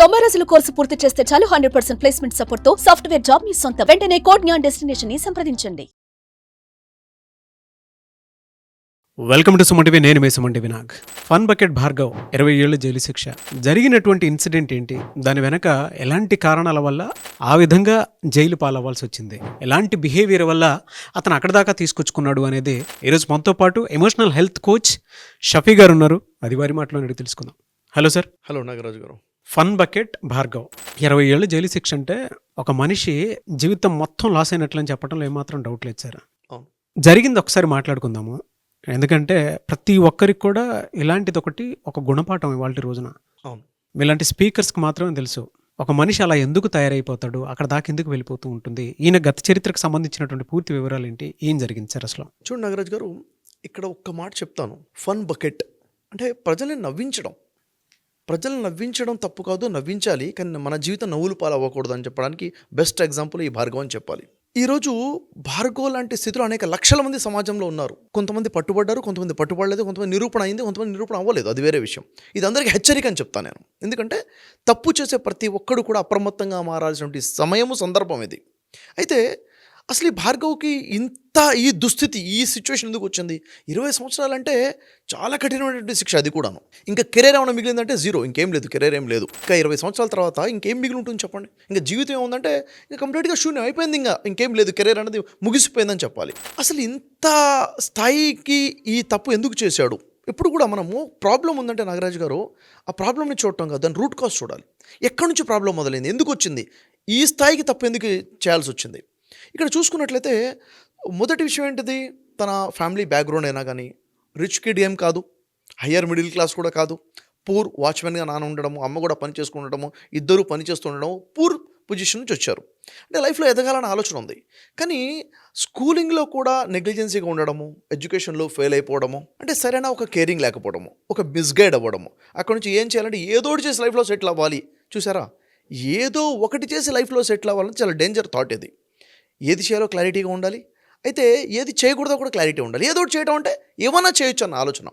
90 రోజుల కోర్సు పూర్తి చేస్తే చాలు 100% ప్లేస్మెంట్ సపోర్ట్ తో సాఫ్ట్వేర్ జాబ్ మీ సొంతం. వెంటనే కోడ్ జ్ఞాన్ డెస్టినేషన్ ని సంప్రదించండి. Welcome to Suman TV. నేను మీ Suman TV Nag. Fun Bucket Bhargav 20 ఏళ్ల జైలు శిక్ష. జరిగినటువంటి ఇన్సిడెంట్ ఏంటి, దాని వెనక ఎలాంటి కారణాల వల్ల ఆ విధంగా జైలు పాలవ్వాల్సి వచ్చింది, ఎలాంటి బిహేవియర్ వల్ల అతను అక్కడ దాకా తీసుకొచ్చుకున్నాడు అనేది ఈరోజు మనతో పాటు ఎమోషనల్ హెల్త్ కోచ్ షఫీ గారు ఉన్నారు. అది వారి మాటలో అడిగి తెలుసుకుందాం. Hello sir. హలో నాగరాజు గారు. ఫన్ బకెట్ భార్గవ్ 20 ఏళ్ళ జైలు శిక్ష అంటే ఒక మనిషి జీవితం మొత్తం లాస్ అయినట్లని చెప్పడంలో ఏమాత్రం డౌట్ లేదు సార్. జరిగింది ఒకసారి మాట్లాడుకుందాము. ఎందుకంటే ప్రతి ఒక్కరికి కూడా ఇలాంటిది ఒక గుణపాఠం ఇవాళ రోజున. ఇలాంటి స్పీకర్స్కి మాత్రమే తెలుసు ఒక మనిషి అలా ఎందుకు తయారైపోతాడు, అక్కడ దాకా ఎందుకు వెళ్ళిపోతూ ఉంటుంది. ఈయన గత చరిత్రకు సంబంధించినటువంటి పూర్తి వివరాలు ఏంటి, ఏం జరిగింది సార్ అసలు? చూడు నాగరాజు గారు, ఇక్కడ ఒక్క మాట చెప్తాను. ఫన్ బకెట్ అంటే ప్రజల్ని నవ్వించడం తప్పు కాదు, నవ్వించాలి. కానీ మన జీవితం నవ్వులు పాలు అవ్వకూడదు అని చెప్పడానికి బెస్ట్ ఎగ్జాంపుల్ ఈ భార్గవ్ అని చెప్పాలి. ఈరోజు భార్గవ్ లాంటి స్థితిలో అనేక లక్షల మంది సమాజంలో ఉన్నారు. కొంతమంది పట్టుబడ్డారు, కొంతమంది పట్టుబడలేదు, కొంతమంది నిరూపణ అయింది, కొంతమంది నిరూపణ అవ్వలేదు. అది వేరే విషయం. ఇది అందరికీ హెచ్చరిక అని చెప్తాను నేను. ఎందుకంటే తప్పు చేసే ప్రతి ఒక్కడు కూడా అప్రమత్తంగా మారాల్సినటువంటి సమయము, సందర్భం ఇది. అయితే అసలు ఈ భార్గవ్కి ఈ దుస్థితి, ఈ సిచ్యువేషన్ ఎందుకు వచ్చింది? 20 సంవత్సరాలంటే చాలా కఠినమైనటువంటి శిక్ష. అది కూడాను. ఇంకా కెరీర్ ఏమైనా మిగిలిందంటే జీరో, ఇంకేం లేదు, కెరీర్ ఏం లేదు. ఇంకా 20 సంవత్సరాల తర్వాత ఇంకేం మిగిలి ఉంటుంది చెప్పండి? ఇంకా జీవితం ఏముందంటే ఇంకా కంప్లీట్గా శూన్యం అయిపోయింది. ఇంకేం లేదు, కెరీర్ అనేది ముగిసిపోయిందని చెప్పాలి. అసలు ఇంత స్థాయికి ఈ తప్పు ఎందుకు చేశాడు? ఎప్పుడు కూడా మనము ప్రాబ్లం ఉందంటే నాగరాజు గారు, ఆ ప్రాబ్లమ్ని చూడటం కాదు, దాని రూట్ కాజ్ చూడాలి. ఎక్కడి నుంచి ప్రాబ్లం మొదలైంది, ఎందుకు వచ్చింది, ఈ స్థాయికి తప్పు ఎందుకు చేయాల్సి వచ్చింది? ఇక్కడ చూసుకున్నట్లయితే మొదటి విషయం ఏంటిది? తన ఫ్యామిలీ బ్యాక్గ్రౌండ్ అయినా కానీ రిచ్ కిడ్ ఏం కాదు, హయ్యర్ మిడిల్ క్లాస్ కూడా కాదు. పూర్ వాచ్మెన్గా నాన్న ఉండడము, అమ్మ కూడా పని చేసుకుండడము, ఇద్దరు పని చేస్తుండడము, పూర్ పొజిషన్ నుంచి వచ్చారు. అంటే లైఫ్లో ఎదగాలని ఆలోచన ఉంది. కానీ స్కూలింగ్లో కూడా నెగ్లిజెన్సీగా ఉండడము, ఎడ్యుకేషన్లో ఫెయిల్ అయిపోవడము, అంటే సరైన ఒక కేరింగ్ లేకపోవడము, ఒక మిస్గైడ్ అవ్వడము. అక్కడ నుంచి ఏం చేయాలంటే ఏదో ఒకటి చేసి లైఫ్లో సెటిల్ అవ్వాలి. చూసారా, ఏదో ఒకటి చేసి లైఫ్లో సెటిల్ అవ్వాలని చాలా డేంజర్ థాట్ ఇది. ఏది చేయాలో క్లారిటీగా ఉండాలి, అయితే ఏది చేయకూడదో కూడా క్లారిటీ ఉండాలి. ఏదో ఒకటి చేయడం అంటే ఏమన్నా చేయొచ్చు అన్న ఆలోచన.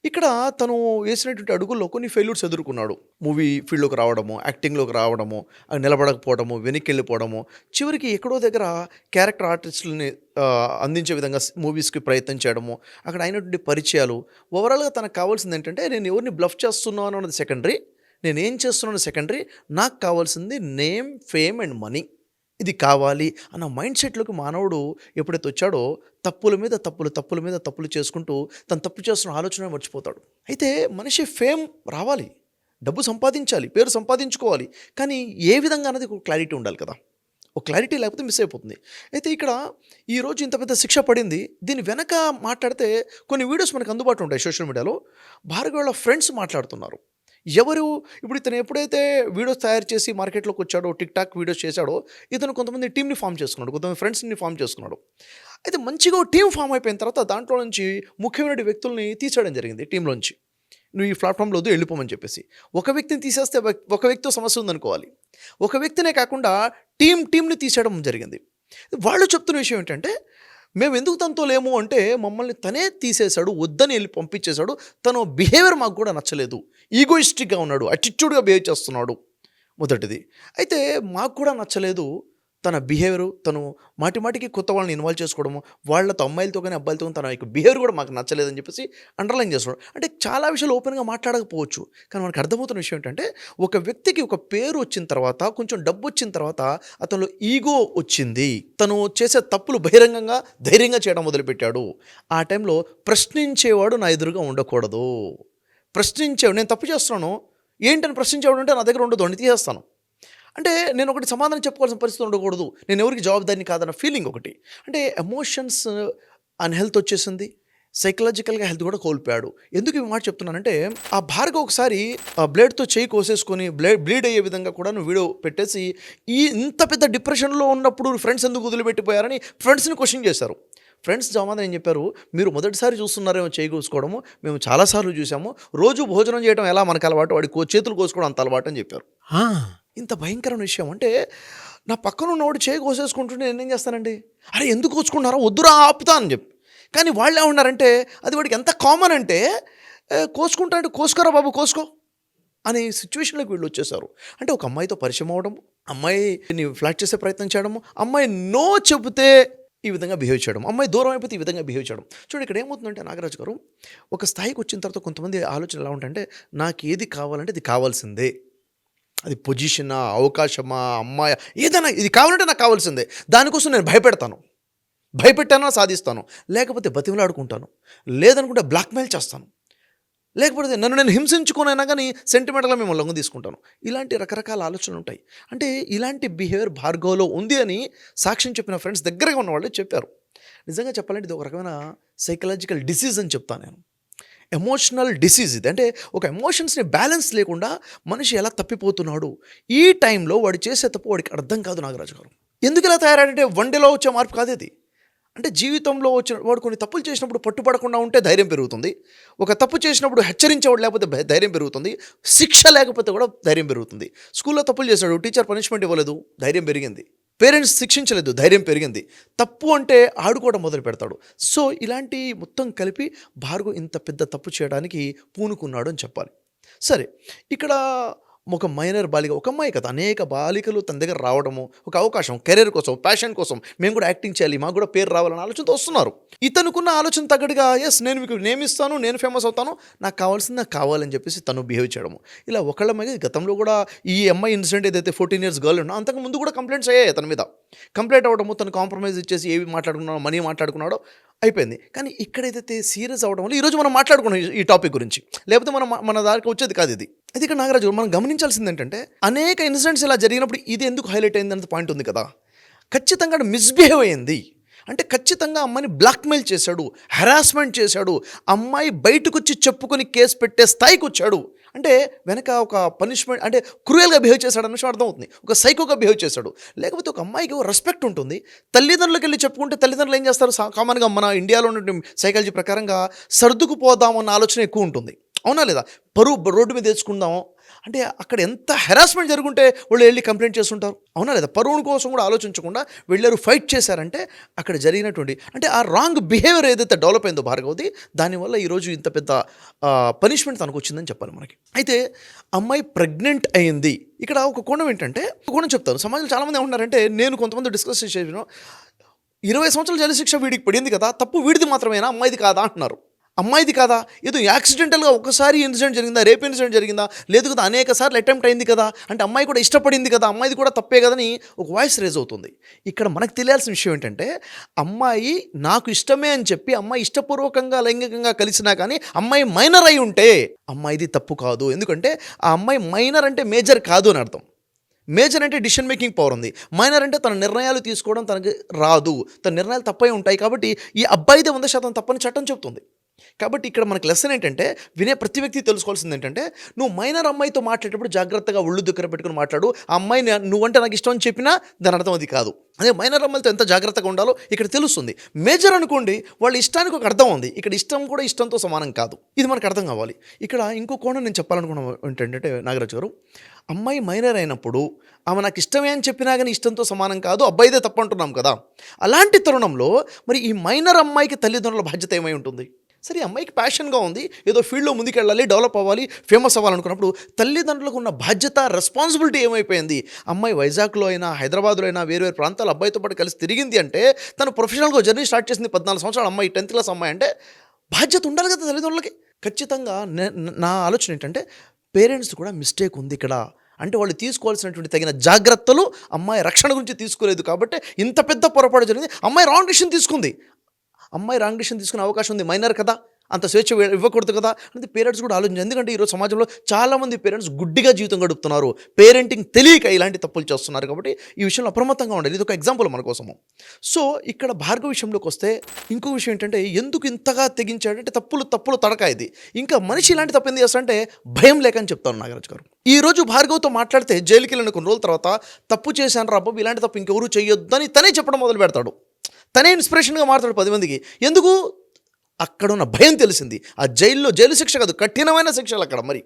ఇక్కడ తను వేసినటువంటి అడుగుల్లో కొన్ని ఫెయిల్యూర్స్ ఎదుర్కొన్నాడు. మూవీ ఫీల్డ్లోకి రావడము, యాక్టింగ్లోకి రావడము, నిలబడకపోవడము, వెనక్కి వెళ్ళిపోవడము, చివరికి ఎక్కడో దగ్గర క్యారెక్టర్ ఆర్టిస్టులని అందించే విధంగా మూవీస్కి ప్రయత్నం చేయడము, అక్కడ అయినటువంటి పరిచయాలు. ఓవరాల్గా తనకు కావాల్సింది ఏంటంటే, నేను ఎవరిని బ్లఫ్ చేస్తున్నాను అన్నది సెకండరీ, నేనేం చేస్తున్నాను సెకండరీ, నాకు కావాల్సింది నేమ్, ఫేమ్ అండ్ మనీ. ఇది కావాలి అన్న మైండ్ సెట్లోకి మానవుడు ఎప్పుడైతే వచ్చాడో తప్పుల మీద తప్పులు చేసుకుంటూ తను తప్పు చేస్తున్న ఆలోచన మర్చిపోతాడు. అయితే మనిషి ఫేమ్ రావాలి, డబ్బు సంపాదించాలి, పేరు సంపాదించుకోవాలి, కానీ ఏ విధంగా అన్నది ఒక క్లారిటీ ఉండాలి కదా. ఒక క్లారిటీ లేకపోతే మిస్ అయిపోతుంది. అయితే ఇక్కడ ఈరోజు ఇంత పెద్ద శిక్ష పడింది. దీని వెనక మాట్లాడితే కొన్ని వీడియోస్ మనకు అందుబాటులో ఉంటాయి సోషల్ మీడియాలో. భార్గవ్ వాళ్ళ ఫ్రెండ్స్ మాట్లాడుతున్నారు. ఎవరు ఇప్పుడు ఇతను ఎప్పుడైతే వీడియోస్ తయారు చేసి మార్కెట్లోకి వచ్చాడో, టిక్ టాక్ వీడియోస్ చేశాడో, ఇతను కొంతమంది టీంని ఫామ్ చేసుకున్నాడు, కొంతమంది ఫ్రెండ్స్ని ఫామ్ చేసుకున్నాడు. అయితే మంచిగా టీం ఫామ్ అయిపోయిన తర్వాత దాంట్లో నుంచి ముఖ్యమైన వ్యక్తుల్ని తీసేయడం జరిగింది టీంలోంచి. నువ్వు ఈ ప్లాట్ఫామ్లో వద్దు, వెళ్ళిపోమని చెప్పేసి. ఒక వ్యక్తిని తీసేస్తే ఒక వ్యక్తితో సమస్య ఉందనుకోవాలి. ఒక వ్యక్తినే కాకుండా టీంని తీసేయడం జరిగింది. వాళ్ళు చెప్తున్న విషయం ఏంటంటే, మేము ఎందుకు తనతో లేము అంటే మమ్మల్ని తనే తీసేశాడు, వద్దని వెళ్ళి పంపించేశాడు, తను బిహేవియర్ మాకు కూడా నచ్చలేదు, ఈగోయిస్టిక్గా ఉన్నాడు, అటిట్యూడ్గా బిహేవ్ చేస్తున్నాడు మొదటిది. అయితే మాకు కూడా నచ్చలేదు తన బిహేవియరు, తను మాటికి కొత్త వాళ్ళని ఇన్వాల్వ్ చేసుకోవడము, వాళ్ళతో అమ్మాయిలతో కానీ అబ్బాయిలతో తన యొక్క బిహేవియర్ కూడా మాకు నచ్చలేదని చెప్పేసి అండర్లైన్ చేస్తున్నాడు. అంటే చాలా విషయాలు ఓపెన్గా మాట్లాడకపోవచ్చు, కానీ మనకు అర్థమవుతున్న విషయం ఏంటంటే, ఒక వ్యక్తికి ఒక పేరు వచ్చిన తర్వాత, కొంచెం డబ్బు వచ్చిన తర్వాత అతనిలో ఈగో వచ్చింది. తను చేసే తప్పులు బహిరంగంగా ధైర్యంగా చేయడం మొదలుపెట్టాడు. ఆ టైంలో ప్రశ్నించేవాడు నా ఎదురుగా ఉండకూడదు. ప్రశ్నించేవాడు, నేను తప్పు చేస్తున్నాను ఏంటని ప్రశ్నించేవాడు అంటే నా దగ్గర ఉండదు, అని తీసేస్తాను. అంటే నేను ఒకటి సమాధానం చెప్పుకోవాల్సిన పరిస్థితి ఉండకూడదు, నేను ఎవరికి జవాబుదారిని కాదన్న ఫీలింగ్ ఒకటి. అంటే ఎమోషన్స్ అన్హెల్త్ వచ్చేసింది, సైకలాజికల్గా హెల్త్ కూడా కోల్పోయాడు. ఎందుకు ఈ మాట చెప్తున్నానంటే, ఆ భార్గవ్ ఒకసారి బ్లేడ్తో చేయి కోసేసుకొని బ్లీడ్ అయ్యే విధంగా కూడా నువ్వు వీడియో పెట్టేసి, ఇంత పెద్ద డిప్రెషన్లో ఉన్నప్పుడు ఫ్రెండ్స్ ఎందుకు వదిలిపెట్టిపోయారని ఫ్రెండ్స్ని క్వశ్చన్ చేశారు. ఫ్రెండ్స్ సమాధానం ఏం చెప్పారు, మీరు మొదటిసారి చూస్తున్నారేమో చేయి కోసుకోవడము, మేము చాలాసార్లు చూసాము, రోజు భోజనం చేయడం ఎలా మనకు అలవాటు, వాడి చేతులు కోసుకోవడం అంత అలవాటు అని చెప్పారు. ఇంత భయంకరమైన విషయం. అంటే నా పక్కన ఉన్నవాడు చేయి కోసేసుకుంటుంటే నేనేం చేస్తానండి, అరే ఎందుకు కోసుకుంటున్నారో, వద్దురా ఆపుతా అని చెప్పి. కానీ వాళ్ళు ఏమన్నారంటే, అది వాడికి ఎంత కామన్ అంటే, కోసుకుంటా అంటే కోసుకోరా బాబు కోసుకో, అనే సిచ్యువేషన్లోకి వీళ్ళు వచ్చేసారు. అంటే ఒక అమ్మాయితో పరిచయం అవ్వడము, అమ్మాయిని ఫ్లాట్ చేసే ప్రయత్నం చేయడము, అమ్మాయి నో చెబితే ఈ విధంగా బిహేవ్ చేయడం, అమ్మాయి దూరం అయిపోతే ఈ విధంగా బిహేవ్ చేయడం. చూడండి ఇక్కడ ఏమవుతుందంటే నాగరాజు గారు, ఒక స్థాయికి వచ్చిన తర్వాత కొంతమంది ఆలోచన ఎలా ఉంటాయంటే నాకు ఏది కావాలంటే ఇది కావాల్సిందే, అది పొజిషనా, అవకాశమా, అమ్మాయి ఏదైనా ఇది కావాలంటే నాకు కావాల్సిందే, దానికోసం నేను భయపెట్టానా సాధిస్తాను, లేకపోతే బతిమలాడుకుంటాను, లేదనుకుంటే బ్లాక్మెయిల్ చేస్తాను, లేకపోతే నన్ను నేను హింసించుకునైనా కానీ సెంటిమెంటల్గా మేము లొంగ తీసుకుంటాను. ఇలాంటి రకరకాల ఆలోచనలు ఉంటాయి. అంటే ఇలాంటి బిహేవియర్ భార్గవ్లో ఉంది అని సాక్ష్యం చెప్పిన ఫ్రెండ్స్ దగ్గరగా ఉన్న వాళ్ళే చెప్పారు. నిజంగా చెప్పాలంటే ఇది ఒక రకమైన సైకలాజికల్ డిసీజ్ అని చెప్తాను నేను, ఎమోషనల్ డిసీజ్ ఇది. అంటే ఒక ఎమోషన్స్ని బ్యాలెన్స్ లేకుండా మనిషి ఎలా తప్పిపోతున్నాడు, ఈ టైంలో వాడు చేసే తప్పు వాడికి అర్థం కాదు. నాగరాజు గారు ఎందుకు ఇలా తయారంటే వన్ డేలో వచ్చే మార్పు కాదు ఇది. అంటే జీవితంలో వచ్చిన వాడు కొన్ని తప్పులు చేసినప్పుడు పట్టుపడకుండా ఉంటే ధైర్యం పెరుగుతుంది, ఒక తప్పు చేసినప్పుడు హెచ్చరించేవాడు లేకపోతే ధైర్యం పెరుగుతుంది, శిక్ష లేకపోతే కూడా ధైర్యం పెరుగుతుంది. స్కూల్లో తప్పులు చేశాడు, టీచర్ పనిష్మెంట్ ఇవ్వలేదు, ధైర్యం పెరిగింది, పేరెంట్స్ శిక్షించలేదు, ధైర్యం పెరిగింది, తప్పు అంటే ఆడుకోవడం మొదలు పెడతాడు. సో ఇలాంటి మొత్తం కలిపి భార్గవ్ ఇంత పెద్ద తప్పు చేయడానికి పూనుకున్నాడు అని చెప్పాలి. సరే, ఇక్కడ ఒక మైనర్ బాలిక, ఒక అమ్మాయి కదా, అనేక బాలికలు తన దగ్గర రావడము, ఒక అవకాశం, కెరీర్ కోసం, ప్యాషన్ కోసం, మేము కూడా యాక్టింగ్ చేయాలి, మాకు కూడా పేరు రావాలని ఆలోచనతో వస్తున్నారు. ఇతనుకున్న ఆలోచన తగ్గట్టుగా ఎస్ నేను మీకు నేమ్ ఇస్తాను, నేను ఫేమస్ అవుతాను, నాకు కావాల్సింది నాకు కావాలని చెప్పేసి తను బిహేవ్ చేయడము. ఇలా ఒకళ్ళ మీద గతంలో కూడా ఈ అమ్మాయి ఇన్సిడెంట్ ఏదైతే 14 years గర్ల్ ఉన్నా అంతకు ముందు కూడా కంప్లైంట్స్ అయ్యాయి తన మీద. కంప్లైంట్ అవ్వడము, తను కాంప్రమైజ్ ఇచ్చేసి ఏవి మాట్లాడుకున్నాడో, మనీ మాట్లాడుకున్నాడో అయిపోయింది. కానీ ఇక్కడ ఏదైతే సీరియస్ అవ్వడం వల్ల ఈరోజు మనం మాట్లాడుకున్నాం ఈ టాపిక్ గురించి, లేకపోతే మన దానికి వచ్చేది కాదు ఇది. అది ఇక్కడ నాగరాజు మనం గమనించాల్సింది ఏంటంటే అనేక ఇన్సిడెంట్స్ ఇలా జరిగినప్పుడు ఇది ఎందుకు హైలైట్ అయింది అనే పాయింట్ ఉంది కదా. ఖచ్చితంగా మిస్బిహేవ్ అయ్యింది అంటే ఖచ్చితంగా అమ్మాయిని బ్లాక్మెయిల్ చేశాడు, హెరాస్మెంట్ చేశాడు, అమ్మాయి బయటకు వచ్చి చెప్పుకొని కేసు పెట్టే స్థాయికి వచ్చాడు. అంటే వెనక ఒక పనిష్మెంట్, అంటే క్రూయల్గా బిహేవ్ చేశాడు అన్న విషయం అర్థమవుతుంది, ఒక సైకోగా బిహేవ్ చేశాడు. లేకపోతే ఒక అమ్మాయికి రెస్పెక్ట్ ఉంటుంది, తల్లిదండ్రులకు వెళ్ళి చెప్పుకుంటే తల్లిదండ్రులు ఏం చేస్తారు, కామన్గా మన ఇండియాలో ఉన్న సైకాలజీ ప్రకారంగా సర్దుకుపోదామన్న ఆలోచన ఎక్కువ ఉంటుంది, అవునా లేదా, పరువు రోడ్డు మీద తెచ్చుకుందాము అంటే అక్కడ ఎంత హెరాస్మెంట్ జరుగుంటే వాళ్ళు వెళ్ళి కంప్లైంట్ చేస్తుంటారు, అవునా లేదా, పరువుని కోసం కూడా ఆలోచించకుండా వెళ్ళారు, ఫైట్ చేశారంటే అక్కడ జరిగినటువంటి అంటే ఆ రాంగ్ బిహేవియర్ ఏదైతే డెవలప్ అయిందో భార్గవది, దానివల్ల ఈరోజు ఇంత పెద్ద పనిష్మెంట్ తనకు వచ్చిందని చెప్పాలి మనకి. అయితే అమ్మాయి ప్రెగ్నెంట్ అయింది. ఇక్కడ ఒక కోణం ఏంటంటే, ఒక కోణం చెప్తాను. సమాజంలో చాలామంది ఏమంటున్నారంటే, నేను కొంతమంది డిస్కస్ చేసాను, 20 సంవత్సరాల జైలు శిక్ష వీడికి పడింది కదా, తప్పు వీడిది మాత్రమేనా, అమ్మాయిది కాదా అంటున్నారు. అమ్మాయిది కాదా, ఏదో యాక్సిడెంటల్గా ఒకసారి ఇన్సిడెంట్ జరిగిందా, రేప్ ఇన్సిడెంట్ జరిగిందా, లేదు కదా అనేక సార్లు అటెంప్ట్ అయింది కదా, అంటే అమ్మాయి కూడా ఇష్టపడింది కదా, అమ్మాయిది కూడా తప్పే కదని ఒక వాయిస్ రేజ్ అవుతుంది. ఇక్కడ మనకు తెలియాల్సిన విషయం ఏంటంటే, అమ్మాయి నాకు ఇష్టమే అని చెప్పి అమ్మాయి ఇష్టపూర్వకంగా లైంగికంగా కలిసినా కానీ అమ్మాయి మైనర్ అయి ఉంటే అమ్మాయిది తప్పు కాదు. ఎందుకంటే ఆ అమ్మాయి మైనర్ అంటే మేజర్ కాదు అని అర్థం. మేజర్ అంటే డిసిషన్ మేకింగ్ పవర్ ఉంది, మైనర్ అంటే తన నిర్ణయాలు తీసుకోవడం తనకి రాదు, తన నిర్ణయాలు తప్పై ఉంటాయి. కాబట్టి ఈ అబ్బాయిదే 100% తప్పని చట్టం చెప్తుంది. కాబట్టి ఇక్కడ మనకు లెసన్ ఏంటంటే, వినే ప్రతి వ్యక్తి తెలుసుకోవాల్సింది ఏంటంటే, నువ్వు మైనర్ అమ్మాయితో మాట్లాడేటప్పుడు జాగ్రత్తగా ఒళ్ళు దగ్గర పెట్టుకుని మాట్లాడు. ఆ అమ్మాయిని నువ్వంటే నాకు ఇష్టం అని చెప్పినా దాని అర్థం అది కాదు. అదే మైనర్ అమ్మాయిలతో ఎంత జాగ్రత్తగా ఉండాలో ఇక్కడ తెలుస్తుంది. మేజర్ అనుకోండి, వాళ్ళ ఇష్టానికి ఒక అర్థం ఉంది, ఇక్కడ ఇష్టం కూడా ఇష్టంతో సమానం కాదు, ఇది మనకు అర్థం కావాలి. ఇక్కడ ఇంకో కోణం నేను చెప్పాలనుకున్నాను ఏంటంటే నాగరాజు గారు, అమ్మాయి మైనర్ అయినప్పుడు ఆమె నాకు ఇష్టమే అని చెప్పినా కానీ ఇష్టంతో సమానం కాదు, అబ్బాయిదే తప్పు అంటున్నాం కదా. అలాంటి తరుణంలో మరి ఈ మైనర్ అమ్మాయికి తల్లిదండ్రుల బాధ్యత ఏమై ఉంటుంది? సరే, అమ్మాయికి ప్యాషన్గా ఉంది, ఏదో ఫీల్డ్లో ముందుకెళ్ళాలి, డెవలప్ అవ్వాలి, ఫేమస్ అవ్వాలనుకున్నప్పుడు తల్లిదండ్రులకు ఉన్న బాధ్యత, రెస్పాన్సిబిలిటీ ఏమైపోయింది? అమ్మాయి వైజాగ్లో అయినా, హైదరాబాద్లో అయినా, వేరు వేరు ప్రాంతాలు అబ్బాయితో పాటు కలిసి తిరిగింది అంటే, తను ప్రొఫెషనల్గా జర్నీ స్టార్ట్ చేసింది 14 సంవత్సరాల అమ్మాయి, 10th క్లాస్ అమ్మాయి అంటే బాధ్యత ఉండాలి కదా తల్లిదండ్రులకి. ఖచ్చితంగా నా ఆలోచన ఏంటంటే, పేరెంట్స్ కూడా మిస్టేక్ ఉంది ఇక్కడ. అంటే వాళ్ళు తీసుకోవాల్సినటువంటి తగిన జాగ్రత్తలు అమ్మాయి రక్షణ గురించి తీసుకోలేదు కాబట్టి ఇంత పెద్ద పొరపాటు జరిగింది. అమ్మాయి రాంగ్ డిసిషన్ తీసుకుంది, అమ్మాయి రాంగ్ డిసిషన్ తీసుకునే అవకాశం ఉంది, మైనర్ కదా, అంత స్వేచ్ఛ ఇవ్వకూడదు కదా అనేది పేరెంట్స్ కూడా ఆలోచించారు. ఎందుకంటే ఈరోజు సమాజంలో చాలామంది పేరెంట్స్ గుడ్డిగా జీవితం గడుపుతున్నారు, పేరెంటింగ్ తెలియక ఇలాంటి తప్పులు చేస్తున్నారు. కాబట్టి ఈ విషయంలో అప్రమత్తంగా ఉండాలి. ఇది ఒక ఎగ్జాంపుల్ మన కోసము. సో ఇక్కడ భార్గవ విషయంలోకి వస్తే ఇంకో విషయం ఏంటంటే, ఎందుకు ఇంతగా తెగించాడంటే తప్పులు తడక ఇది. ఇంకా మనిషి ఇలాంటి తప్పు ఎందుకు చేస్తాడంటే భయం లేకని చెప్తాను నాగరాజు గారు. ఈరోజు భార్గవ్తో మాట్లాడితే జైలుకి వెళ్ళిన కొన్ని రోజుల తర్వాత తప్పు చేశాను రా బాబు, ఇలాంటి తప్పు ఇంకెవరూ చేయొద్దని తనే చెప్పడం మొదలు పెడతాడు, తనే ఇన్స్పిరేషన్గా మారుతాడు 10 మందికి. ఎందుకు? అక్కడ ఉన్న భయం తెలిసింది. ఆ జైలు శిక్ష కాదు, కఠినమైన శిక్షలు అక్కడ. మరి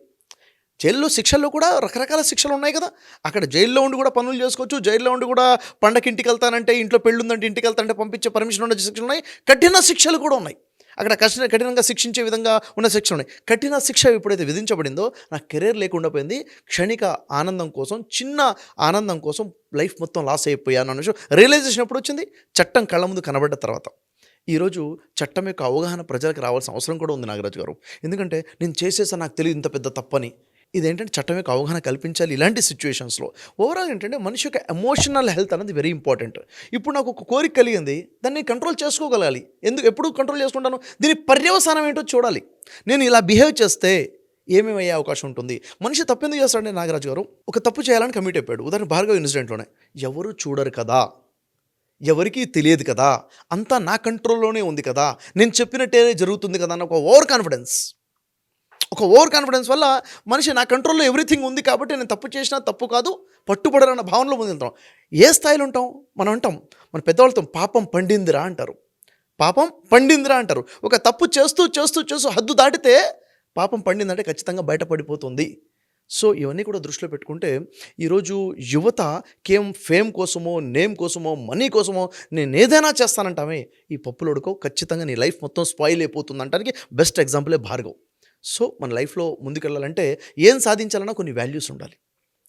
జైల్లో శిక్షల్లో కూడా రకరకాల శిక్షలు ఉన్నాయి కదా. అక్కడ జైల్లో ఉండి కూడా పనులు చేసుకోవచ్చు, జైల్లో ఉండి కూడా పండగకి ఇంటికి వెళ్తానంటే, ఇంట్లో పెళ్ళి ఉందంటే ఇంటికి వెళ్తానంటే పంపించే పర్మిషన్ ఉండే శిక్షలు ఉన్నాయి, కఠిన శిక్షలు కూడా ఉన్నాయి. అక్కడ కఠినంగా శిక్షించే విధంగా ఉన్న శిక్ష ఉన్నాయి. కఠిన శిక్ష ఎప్పుడైతే విధించబడిందో నా కెరీర్ లేకుండా పోయింది. క్షణిక ఆనందం కోసం, చిన్న ఆనందం కోసం లైఫ్ మొత్తం లాస్ అయిపోయాను అన్న విషయం రియలైజేషన్ ఎప్పుడు వచ్చింది? చట్టం కళ్ళ ముందు కనబడ్డ తర్వాత. ఈరోజు చట్టం యొక్క అవగాహన ప్రజలకు రావాల్సిన అవసరం కూడా ఉంది నాగరాజు గారు. ఎందుకంటే నేను చేసేసా, నాకు తెలియదు ఇంత పెద్ద తప్పని. ఇదేంటంటే చట్టం యొక్క అవగాహన కల్పించాలి ఇలాంటి సిచ్యువేషన్స్లో. ఓవరాల్ ఏంటంటే మనిషి యొక్క ఎమోషనల్ హెల్త్ అనేది వెరీ ఇంపార్టెంట్. ఇప్పుడు నాకు ఒక కోరిక కలిగింది, దాన్ని కంట్రోల్ చేసుకోగలగాలి. ఎప్పుడు కంట్రోల్ చేసుకుంటాను? దీని పర్యవసానం ఏంటో చూడాలి. నేను ఇలా బిహేవ్ చేస్తే ఏమేమి అయ్యే అవకాశం ఉంటుంది? మనిషి తప్పెందుకు చేస్తాడంటే నాగరాజు గారు, ఒక తప్పు చేయాలని కమిట్ అయిపోయాడు. ఉదాహరణ భార్గవ్ ఇన్సిడెంట్లోనే, ఎవరు చూడరు కదా, ఎవరికీ తెలియదు కదా, అంతా నా కంట్రోల్లోనే ఉంది కదా, నేను చెప్పినట్టే జరుగుతుంది కదా అన్న ఒక ఓవర్ కాన్ఫిడెన్స్ వల్ల మనిషి నా కంట్రోల్లో ఎవ్రీథింగ్ ఉంది కాబట్టి నేను తప్పు చేసినా తప్పు కాదు, పట్టుబడరన్న భావనలో ముందు వెళ్తాం. ఏ స్థాయిలో ఉంటాం? మనం అంటాం, మన పెద్దవాళ్ళతో పాపం పండిందిరా అంటారు. ఒక తప్పు చేస్తూ హద్దు దాటితే పాపం పండిందంటే ఖచ్చితంగా బయటపడిపోతుంది. సో ఇవన్నీ కూడా దృష్టిలో పెట్టుకుంటే ఈరోజు యువత కేవలం ఫేమ్ కోసమో, నేమ్ కోసమో, మనీ కోసమో నేను ఏదైనా చేస్తానంటామే, ఈ పప్పులు ఉడకో, ఖచ్చితంగా నీ లైఫ్ మొత్తం స్పాయిల్ అయిపోతుంది అంటానికి బెస్ట్ ఎగ్జాంపులే భార్గవ్. సో మన లైఫ్లో ముందుకెళ్ళాలంటే ఏం సాధించాలన్నా కొన్ని వాల్యూస్ ఉండాలి.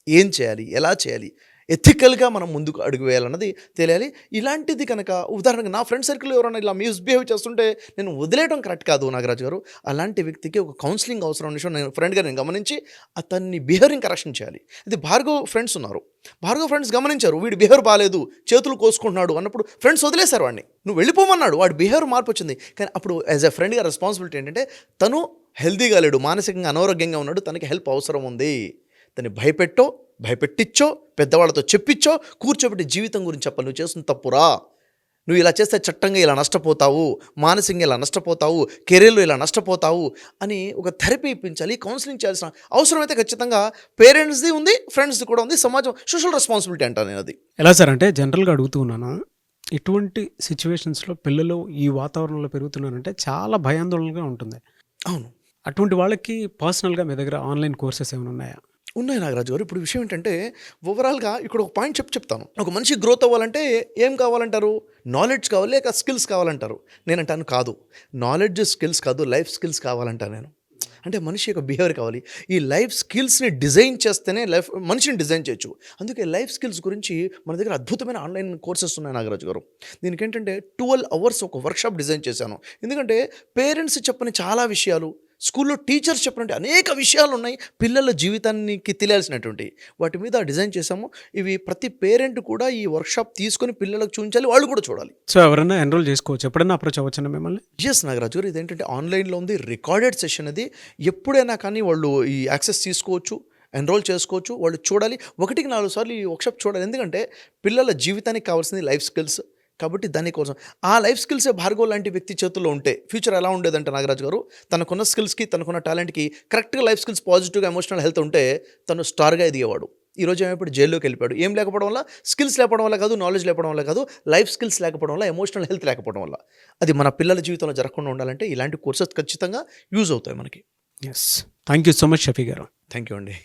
ఏం చేయాలి, ఎలా చేయాలి, ఎథికల్గా మనం ముందుకు అడుగు వేయాలన్నది తెలియాలి. ఇలాంటిది కనుక ఉదాహరణకు నా ఫ్రెండ్ సర్కిల్ ఎవరైనా ఇలా మిస్బిహేవ్ చేస్తుంటే నేను వదిలేయడం కరెక్ట్ కాదు నాగరాజు గారు. అలాంటి వ్యక్తికి ఒక కౌన్సిలింగ్ అవసరం విషయం నేను ఫ్రెండ్గా గమనించి అతన్ని బిహేవియరింగ్ కరెక్షన్ చేయాలి. ఇది భార్గవ్ ఫ్రెండ్స్ ఉన్నారు, భార్గవ్ ఫ్రెండ్స్ గమనించారు, వీడి బిహేవియర్ బాగాలేదు, చేతులు కోసుకుంటున్నాడు అన్నప్పుడు ఫ్రెండ్స్ వదిలేశారు వాడిని. నువ్వు వెళ్ళిపోమన్నాడు, వాడి బిహేవియర్ మార్పు వచ్చింది. కానీ అప్పుడు యాజ్ ఎ ఫ్రెండ్గా రెస్పాన్సిబిలిటీ ఏంటంటే తను హెల్తీగా లేడు, మానసికంగా అనారోగ్యంగా ఉన్నాడు, తనకి హెల్ప్ అవసరం ఉంది. తను భయపెట్టించో, పెద్దవాళ్ళతో చెప్పించో, కూర్చోబెట్టి జీవితం గురించి చెప్పాలి. నువ్వు చేస్తున్న తప్పురా, నువ్వు ఇలా చేస్తే చట్టంగా ఇలా నష్టపోతావు, మానసికంగా ఇలా నష్టపోతావు, కెరీర్లో ఇలా నష్టపోతావు అని ఒక థెరపీ ఇప్పించాలి, కౌన్సిలింగ్ చేయాల్సిన అవసరం అయితే ఖచ్చితంగా పేరెంట్స్ది ఉంది, ఫ్రెండ్స్ది కూడా ఉంది. సమాజం సోషల్ రెస్పాన్సిబిలిటీ అంటాను నేను అది. ఎలా సార్ అంటే జనరల్గా అడుగుతూ ఉన్నాను, ఇటువంటి సిచ్యువేషన్స్లో పిల్లలు ఈ వాతావరణంలో పెరుగుతున్నారంటే చాలా భయాందోళనగా ఉంటుంది. అవును, అటువంటి వాళ్ళకి పర్సనల్గా మీ దగ్గర ఆన్లైన్ కోర్సెస్ ఏమైనా ఉన్నాయా? ఉన్నాయి నాగరాజు గారు. ఇప్పుడు విషయం ఏంటంటే ఓవరాల్గా ఇక్కడ ఒక పాయింట్ చెప్తాను. ఒక మనిషి గ్రోత్ అవ్వాలంటే ఏం కావాలంటారు? నాలెడ్జ్ కావాలి, లేక స్కిల్స్ కావాలంటారు. నేనంటాను కాదు, నాలెడ్జ్ స్కిల్స్ కాదు, లైఫ్ స్కిల్స్ కావాలంటాను నేను. అంటే మనిషి యొక్క బిహేవియర్ కావాలి. ఈ లైఫ్ స్కిల్స్ని డిజైన్ చేస్తేనే మనిషిని డిజైన్ చేయొచ్చు. అందుకే లైఫ్ స్కిల్స్ గురించి మన దగ్గర అద్భుతమైన ఆన్లైన్ కోర్సెస్ ఉన్నాయి నాగరాజు గారు. దీనికి ఏంటంటే 12 hours ఒక వర్క్షాప్ డిజైన్ చేశాను. ఎందుకంటే పేరెంట్స్ చెప్పని చాలా విషయాలు, స్కూల్లో టీచర్స్ చెప్పినట్టు అనేక విషయాలు ఉన్నాయి, పిల్లల జీవితానికి తెలియాల్సినటువంటి వాటి మీద డిజైన్ చేశాము. ఇవి ప్రతి పేరెంట్ కూడా ఈ వర్క్షాప్ తీసుకొని పిల్లలకు చూపించాలి, వాళ్ళు కూడా చూడాలి. సో ఎవరైనా ఎన్రోల్ చేసుకోవచ్చు, ఎప్పుడైనా అప్రోచ్ అవ్వచ్చండి మిమ్మల్ని? ఎస్ నాగరాజు గారు, ఇదేంటంటే ఆన్లైన్లో ఉంది, రికార్డెడ్ సెషన్ అది. ఎప్పుడైనా కానీ వాళ్ళు ఈ యాక్సెస్ తీసుకోవచ్చు, ఎన్రోల్ చేసుకోవచ్చు, వాళ్ళు చూడాలి. 1-4 సార్లు ఈ వర్క్షాప్ చూడాలి. ఎందుకంటే పిల్లల జీవితానికి కావాల్సింది లైఫ్ స్కిల్స్ కాబట్టి దానికోసం ఆ లైఫ్ స్కిల్సే భార్గవ్ లాంటి వ్యక్తి చేతుల్లో ఉంటే ఫ్యూచర్ ఎలా ఉండేదంటే నాగరాజు గారు, తనకున్న స్కిల్స్కి, తనకున్న టాలెంట్కి కరెక్ట్గా లైఫ్ స్కిల్స్, పాజిటివ్గా ఎమోషనల్ హెల్త్ ఉంటే తను స్టార్గా ఎదిగేవాడు. ఈరోజు ఏమైపోయి జైల్లోకి వెళ్ళిపోయాడు. ఏం లేకపోవడం వల్ల? స్కిల్స్ లేకపోవడం వల్ల కాదు, నాలెడ్జ్ లేకపోవడం వల్ల కాదు, లైఫ్ స్కిల్స్ లేకపోవడం వల్ల, ఎమోషనల్ హెల్త్ లేకపోవడం వల్ల. అది మన పిల్లల జీవితంలో జరగకుండా ఉండాలంటే ఇలాంటి కోర్సెస్ ఖచ్చితంగా యూజ్ అవుతాయి మనకి. Yes, thank you so much Shafi garu. Thank you అండి.